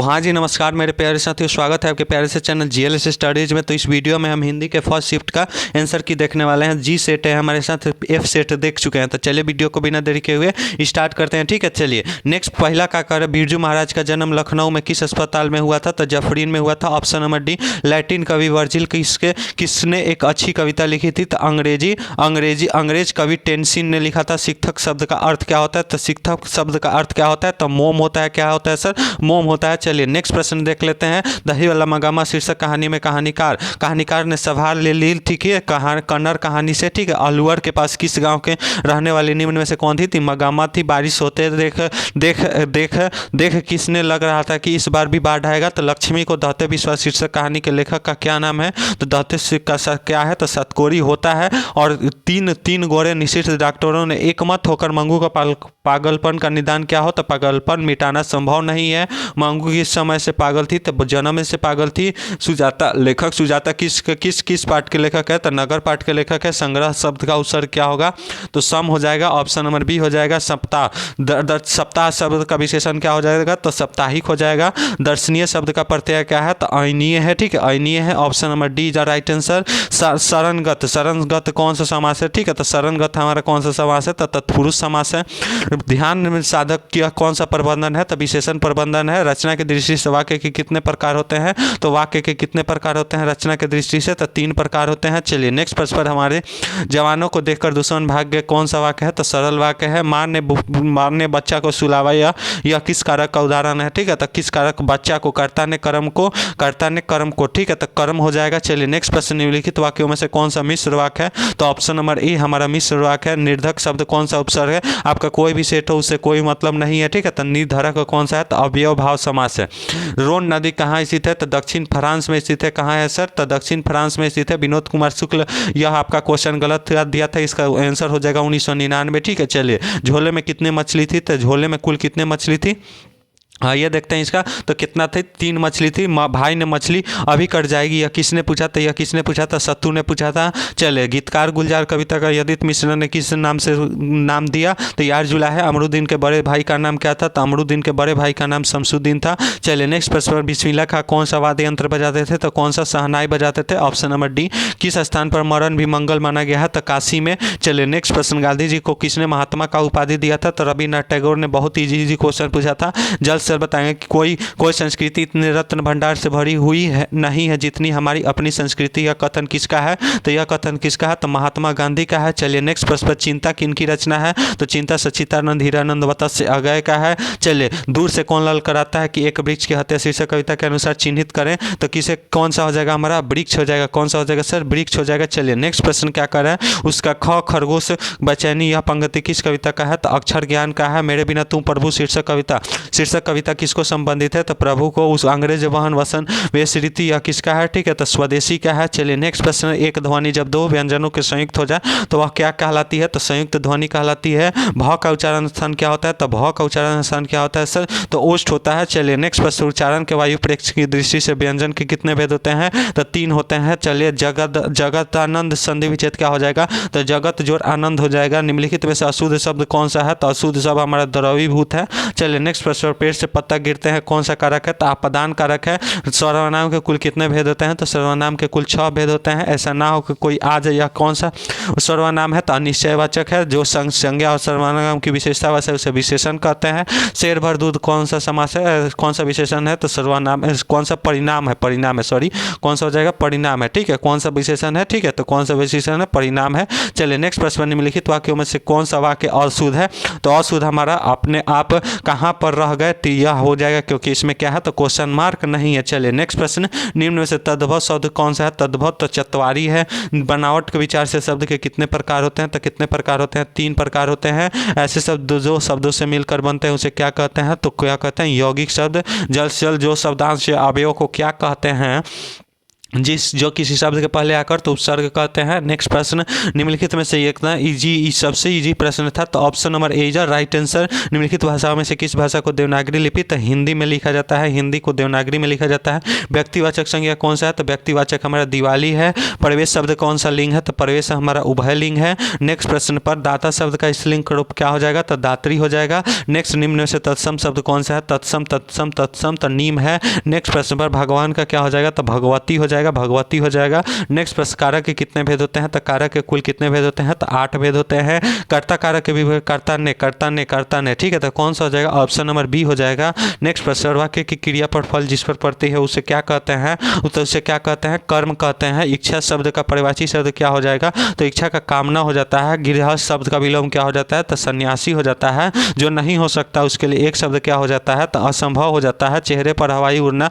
हाँ जी नमस्कार मेरे प्यारे साथियों, स्वागत है आपके प्यारे से चैनल जीएलएस स्टडीज में। तो इस वीडियो में हम हिंदी के फर्स्ट शिफ्ट का आंसर की देखने वाले हैं। जी सेट है हमारे साथ, एफ सेट देख चुके हैं। तो चलिए वीडियो को बिना देरी के हुए स्टार्ट करते हैं, ठीक है। चलिए नेक्स्ट पहला का कर, बिरजू महाराज का जन्म लखनऊ में किस अस्पताल में हुआ था? तो जफरीन में हुआ था। Option number D. लैटिन कवि वर्जिल किसने एक अच्छी कविता लिखी थी? तो अंग्रेज कवि टेंसिन ने लिखा था। शिक्षक शब्द का अर्थ क्या होता है? तो शिक्षक शब्द का अर्थ क्या होता है? तो मोम होता है। क्या होता है सर? मोम होता है। चलिए नेक्स्ट प्रश्न देख लेते हैं। दही वाला मगामा शीर्षक कहानी में कहानीकार ने सवार ले ली थी कि कन्नड़ कहानी से, ठीक है। अलवर के पास किस गांव के रहने वाली निम्न में से कौन थी? मगामा थी। बारिश होते देख किसने लग रहा था कि इस बार भी बाढ़ आएगा? तो लक्ष्मी को। दहते विश्वास शीर्षक कहानी के लेखक का क्या नाम है? तो दहते का क्या है? तो सतकोरी होता है। और तीन गोरे निश्चित डॉक्टरों ने एकमत होकर मंगू का पागलपन का निदान क्या हो? तो पागलपन मिटाना संभव नहीं है। मंगू किस समय से पागल थी? तो जन्म से पागल थी। सुजाता, लेखक सुजाता किस पाठ के लेखक है? तो नगर पाठ के लेखक है। संग्रह शब्द का उत्सर्ग क्या होगा? तो सम हो जाएगा। ऑप्शन नंबर बी हो जाएगा सप्ताह। सप्ताह शब्द का विशेषण क्या हो जाएगा? तो साप्ताहिक हो जाएगा। दर्शनीय शब्द का प्रत्यय क्या है? तो अयनीय है, ठीक है, अयनीय है। Option number D is right answer. शरणगत कौन सा समास है? ठीक है, तो शरणगत हमारा कौन सा समास है? तो तत्पुरुष समास है। ध्यान में साधक का कौन सा प्रबंधन है? तो विशेषण प्रबंधन है। रचना की दृष्टि से वाक्य के कितने प्रकार होते हैं? तो वाक्य के कितने प्रकार होते हैं रचना की दृष्टि से? तो 3 प्रकार होते हैं। चलिए नेक्स्ट प्रश्न पर, हमारे जवानों को देखकर दुश्मन भाग गए, कौन सा वाक्य है? तो सरल वाक्य है। मार ने बच्चा को सुलावा, यह किस कारक का उदाहरण है? ठीक है, तो किस कारक? बच्चा को। कर्ता ने कर्म को, ठीक है, तो कर्म हो जाएगा। चलिए नेक्स्ट प्रश्न, निम्नलिखित वाक्यों में से कौन सा मिश्र वाक्य है? तो ऑप्शन नंबर ए हमारा मिश्र वाक्य है। निर्धक शब्द कौन सा उपसर्ग है? आपका कोई भी सेट हो उससे कोई मतलब नहीं है, ठीक है, तो निर्धारक कौन सा है? तो अवयव भाव समास है। रोन नदी कहाँ स्थित है? तो दक्षिण फ्रांस में स्थित है। कहाँ है सर? तो दक्षिण फ्रांस में स्थित है। विनोद कुमार शुक्ल, यह आपका क्वेश्चन गलत दिया था, इसका आंसर हो जाएगा 1999, ठीक है। चलिए झोले में कितने मछली थी? तो झोले में कुल कितने मछली थी? हाँ ये देखते हैं इसका। तो कितना थे? 3 मछली थी। भाई ने मछली अभी कट जाएगी, यह किसने पूछा था? यह किसने पूछा था? सत्तू ने पूछा था। चले गीतकार गुलजार कविता का यदित मिश्रा ने किस नाम से नाम दिया? तो यार जुला है। अमरुद्दीन के बड़े भाई का नाम क्या था? तो अमरुद्दीन के बड़े भाई का नाम शमसुद्दीन था। चलिए नेक्स्ट प्रश्न पर, बिस्मिल्लाह खां कौन सा वाद्य यंत्र बजाते थे? तो कौन सा शहनाई बजाते थे? Option number D. किस स्थान पर मरण भी मंगल माना गया है? तो काशी में। चलिए नेक्स्ट प्रश्न, गांधी जी को किसने महात्मा का उपाधि दिया था? तो रविन्द्रनाथ टैगोर ने। बहुत इजी क्वेश्चन पूछा था। जल्द से बताएंगे कि कोई संस्कृति इतने रत्न भंडार से भरी हुई है नहीं है जितनी हमारी अपनी संस्कृति। यह कथन किसका है? तो यह कथन किसका है? तो महात्मा गांधी का है। चलिए नेक्स्ट प्रश्न पर, चिंता किनकी रचना है? तो चिंता सच्चिदानंद हीरानंद वत्स अगय का है। चलिए दूर से कौन लल कराता है कि एक वृक्ष की हत्या शीर्षक कविता के अनुसार चिन्हित करें? तो किसे कौन सा हो जाएगा? हमारा वृक्ष हो जाएगा। कौन सा हो जाएगा सर? वृक्ष हो जाएगा। चलिए नेक्स्ट प्रश्न क्या कर रहा है उसका? खरगोश बेचैनी, यह पंक्ति किस कविता का है? तो अक्षर ज्ञान का है। मेरे बिना तुम प्रभु शीर्षक कविता किसको संबंधित है? तो प्रभु को। उस अंग्रेज वाहन वसन वेश रीति, यह किसका है? ठीक है, तो स्वदेशी का है। चलिए नेक्स्ट प्रश्न, एक ध्वनि जब 2 व्यंजनों के संयुक्त हो जाए तो वह क्या कहलाती है? तो संयुक्त ध्वनि कहलाती है। भ का उच्चारण स्थान क्या होता है? तो भ का उच्चारण स्थान क्या होता है सर? तो ओष्ठ होता है। चलिए नेक्स्ट प्रश्न, उच्चारण के वायु प्रेक्ष की दृष्टि से व्यंजन के कितने भेद होते हैं? तो 3 होते हैं। चलिए जगतानंद संधि विच्छेद क्या हो जाएगा? तो जगत जोड़ आनंद हो जाएगा। निम्नलिखित में से अशुद्ध शब्द कौन सा है? तो अशुद्ध शब्द हमारा द्रवीभूत है। चलिए नेक्स्ट प्रश्न, पेड़ से पत्ता गिरते हैं कौन सा कारक है? तो आपदान कारक है। सर्वनाम के कुल कितने भेद होते हैं? तो सर्वनाम के कुल 6 भेद होते हैं। ऐसा ना हो कि कोई आ जाए। यह कौन सा सर्वनाम है? तो अनिश्चयवाचक है। जो संज्ञा और सर्वनाम की विशेषता है उसे विशेषण कहते हैं। शेर भर दूध कौन सा समास है? कौन सा विशेषण है? तो सर्वनाम। कौन सा? परिणाम है, सॉरी, कौन सा हो जाएगा? परिणाम है, ठीक है। कौन सा विशेषण है? ठीक है, तो कौन सा विशेषण है? परिणाम है। चलिए नेक्स्ट प्रश्न, निम्नलिखित वाक्यों में से कौन सा वाक्य अशुद्ध है? तो अशुद्ध हमारा अपने आप कहाँ पर रह गए? तो यह हो जाएगा, क्योंकि इसमें क्या है? तो क्वेश्चन मार्क नहीं है। चलिए नेक्स्ट प्रश्न, निम्न में से तद्भव शब्द कौन सा है? तद्भव तो चतवारी है। बनावट के विचार से शब्द के कितने प्रकार होते हैं? तो कितने प्रकार होते हैं? 3 प्रकार होते हैं। ऐसे शब्द जो शब्दों से मिलकर बनते हैं उसे क्या कहते हैं? तो क्या कहते हैं? यौगिक शब्द। जल जो शब्दांश अवयव को क्या कहते हैं? जो किसी शब्द के पहले आकर तो उपसर्ग कहते हैं। नेक्स्ट प्रश्न, निम्नलिखित में से एक ना इजी सबसे इजी प्रश्न था, तो option number A is right answer. निम्नलिखित भाषाओं में से किस भाषा को देवनागरी लिपि तो हिंदी में लिखा जाता है, हिंदी को देवनागरी में लिखा जाता है। व्यक्तिवाचक संज्ञा कौन सा है तो व्यक्तिवाचक हमारा दिवाली है। प्रवेश शब्द कौन सा लिंग है तो प्रवेश हमारा उभय लिंग है। नेक्स्ट प्रश्न पर दाता शब्द का स्त्रीलिंग रूप क्या हो जाएगा तो दात्री हो जाएगा। नेक्स्ट, निम्न में से तत्सम शब्द कौन सा है तत्सम तत्सम तत्सम तो नीम है। नेक्स्ट प्रश्न पर भगवान का क्या हो जाएगा तो भगवती हो जाएगा, भगवती हो जाएगा। नेक्स्ट प्रश्न, कारक के कितने भेद होते हैं तो कारक के कुल कितने भेद होते हैं तो 8 भेद होते हैं। कर्ता कारक के भी कर्ता ने, ठीक है, तो कौन सा हो जाएगा ऑप्शन नंबर बी हो जाएगा। नेक्स्ट प्रश्न, वाक्य की क्रिया पर फल जिस पर पड़ती है उसे क्या कहते हैं तो उसे क्या कहते हैं कर्म कहते हैं। इच्छा शब्द का परिवाची शब्द क्या हो जाएगा तो इच्छा का कामना हो जाता है। गृहस्थ शब्द का विलोम क्या हो जाता है तो सन्यासी हो जाता है। जो नहीं हो सकता उसके लिए एक शब्द क्या हो जाता है तो असंभव हो जाता है। चेहरे पर हवाई उड़ना,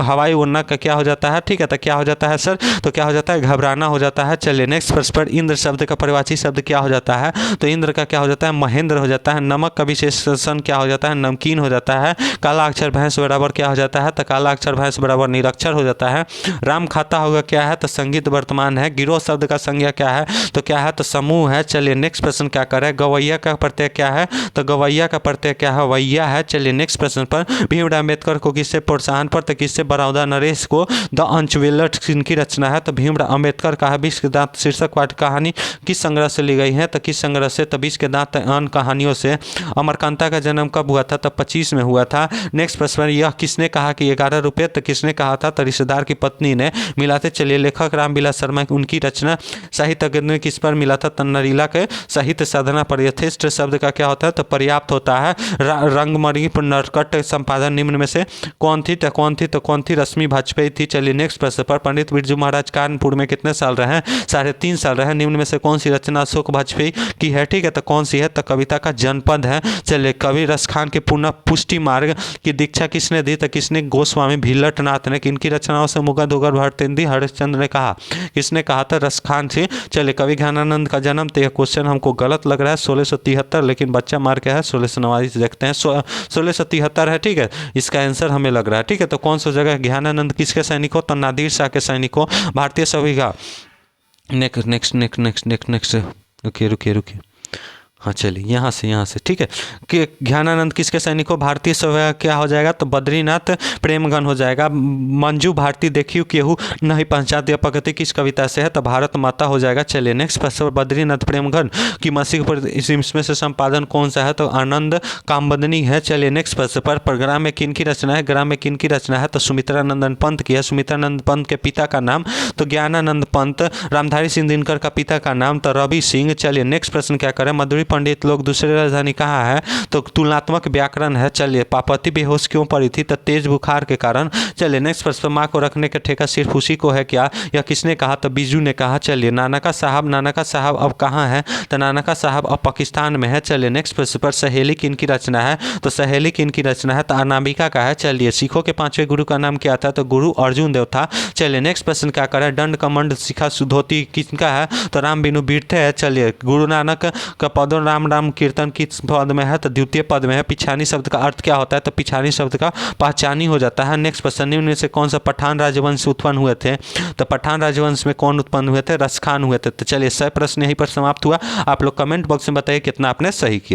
हवाई उड़ना का क्या हो जाता है, ठीक है, तो क्या हो जाता है सर तो क्या हो जाता है घबराना हो जाता है। चलिए नेक्स्ट प्रश्न पर, इंद्र शब्द का परिवाची शब्द क्या हो जाता है तो इंद्र का क्या हो जाता है महेंद्र हो जाता है। नमक का विशेषण क्या हो जाता है नमकीन हो जाता है। काला अक्षर भैंस बराबर क्या हो जाता है तो काला अक्षर भैंस बराबर निरक्षर हो जाता है। राम खाता होगा क्या है तो संगीत वर्तमान है। गिरोह शब्द का संज्ञा क्या है तो समूह है। चलिए नेक्स्ट प्रश्न क्या करें, गवैया का प्रत्यय क्या है तो गवैया का प्रत्यय क्या है वैया है। चलिए नेक्स्ट प्रश्न पर, भीमराव अम्बेडकर को किससे प्रोत्साहन पर तो किससे बड़ौदा नरेश को द अनचुवेलट किनकी रचना है तो भीमराव अम्बेडकर का। विष के दांत शीर्षक पाठ कहानी किस संग्रह से ली गई है तो किस संग्रह से तो विष के दांत अन्य कहानियों से। अमरकांता का जन्म कब हुआ था तो 25 में हुआ था। नेक्स्ट प्रश्न, यह किसने कहा कि 11 रुपये तो किसने कहा था तो रिश्तेदार की पत्नी ने मिला थे। चलिए लेखक रामविलास शर्मा उनकी रचना। साहित्य अकादमी किस पर मिला था तो नरीला के साहित्य साधना पर। यथेष्ट शब्द का क्या होता है तो पर्याप्त होता है। रंगमर्गी पर नरकट संपादन निम्न में से कौन थी तो कौन थी रश्मि वाजपेयी थी। चलिए नेक्स्ट प्रश्न पर, पंडित बिरजू महाराज कानपुर में कितने साल रहे 3.5 साल रहे। निम्न में से कौन सी रचना अशोक वाजपेयी की है, ठीक है, तो कौन सी है तो कविता का जनपद है। चलिए, कवि रसखान के पुनः पुष्टि मार्ग की दीक्षा किसने दी तो किसने गोस्वामी भीलटनाथ ने। किनकी रचनाओं से मुगध उगर भारतेंदी हरिश्चंद्र ने कहा, किसने कहा था रसखान से। चलिए, कवि ज्ञानानंद का जन्म, तो यह क्वेश्चन हमको गलत लग रहा है 1673, लेकिन बच्चा मार के है 1649। देखते हैं 1673 है, ठीक है, इसका आंसर हमें लग रहा है, ठीक है। तो कौन सा जगह ज्ञानानंद किसके सैनिक हो तो नादिर शाह के सैनिक हो, भारतीय सभी का। नेक्स्ट रुकिए हाँ चलिए यहाँ से ठीक है कि ज्ञानानंद किसके सैनिक हो भारतीय सभा क्या हो जाएगा तो बद्रीनाथ प्रेमगन हो जाएगा। मंजू भारती देखियो केहू नहीं पहचान दिया पगति किस कविता से है तो भारत माता हो जाएगा। चलिए नेक्स्ट प्रश्न, बद्रीनाथ प्रेमगन की मासिक पर इसमें से संपादन कौन सा है तो आनंद कामबदनी है। चलिए नेक्स्ट प्रश्न पर, ग्राम में किन की रचना है, ग्राम में किन की रचना है तो सुमित्रानंदन पंत की है। सुमित्रानंद पंत के पिता का नाम तो ज्ञानानंद पंत। रामधारी सिंह दिनकर का पिता का नाम तो रवि सिंह। चलिए नेक्स्ट प्रश्न क्या करें, मधुरी पंडित लोग दूसरी राजधानी कहाँ है तो तुलनात्मक व्याकरण है। चलिए, पार्वती बेहोश क्यों पड़ी थी तो तेज बुखार के कारण। चलिए नेक्स्ट प्रश्न, माँ को रखने का ठेका सिर्फ उसी को है क्या, या किसने कहा तो बीजू ने कहा। चलिए, नानका साहब अब कहाँ है तो नानका साहब अब पाकिस्तान में है। चलिए नेक्स्ट प्रश्न पर, सहेली किन की रचना है तो सहेली किन की रचना है तो अनामिका का है। चलिए, सिखों के 5वें गुरु का नाम क्या था तो गुरु अर्जुन देव था। चलिए नेक्स्ट प्रश्न क्या करें, दंड कमंड शिखा सुधोती किसका है तो राम बिनु बीरथे है। चलिए, गुरु नानक का पदों राम कीर्तन किस पद में है तो द्वितीय पद में है। पिछानी शब्द का अर्थ क्या होता है तो पिछानी शब्द का पहचानी हो जाता है। नेक्स्ट प्रश्न, निम्न से कौन सा पठान राजवंश उत्पन्न हुए थे तो पठान राजवंश में कौन उत्पन्न हुए थे रसखान हुए थे। तो चलिए 100 प्रश्न यहीं पर समाप्त हुआ। आप लोग कमेंट बॉक्स में बताइए कितना आपने सही किया।